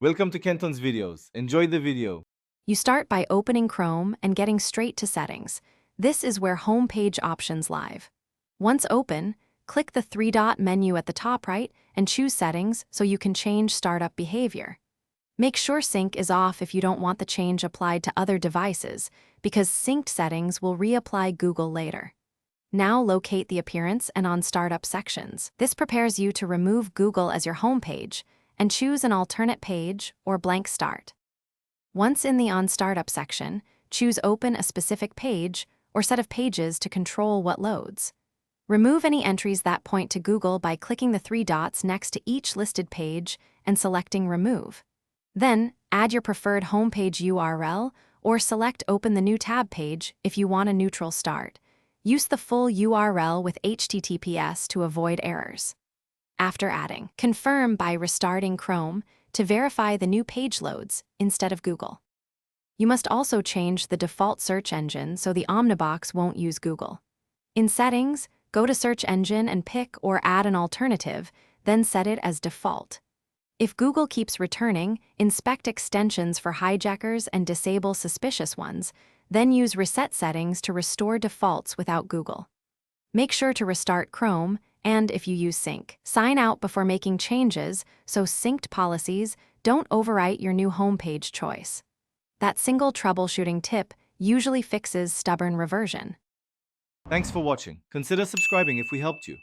Welcome to Kenton's videos. Enjoy the video. You start by opening Chrome and getting straight to Settings. This is where Homepage options live. Once open, click the three-dot menu at the top right and choose Settings so you can change startup behavior. Make sure sync is off if you don't want the change applied to other devices, because synced settings will reapply Google later. Now locate the Appearance and On Startup sections. This prepares you to remove Google as your homepage and choose an alternate page or blank start. Once in the On Startup section, choose Open a specific page or set of pages to control what loads. Remove any entries that point to Google by clicking the three dots next to each listed page and selecting Remove. Then, add your preferred homepage URL or select Open the new tab page if you want a neutral start. Use the full URL with HTTPS to avoid errors. After adding, confirm by restarting Chrome to verify the new page loads instead of Google. You must also change the default search engine so the Omnibox won't use Google. In Settings, go to Search Engine and pick or add an alternative, then set it as default. If Google keeps returning, inspect extensions for hijackers and disable suspicious ones, then use Reset Settings to restore defaults without Google. Make sure to restart Chrome, and if you use Sync, sign out before making changes so synced policies don't overwrite your new homepage choice. That single troubleshooting tip usually fixes stubborn reversion. Thanks for watching. Consider subscribing if we helped you.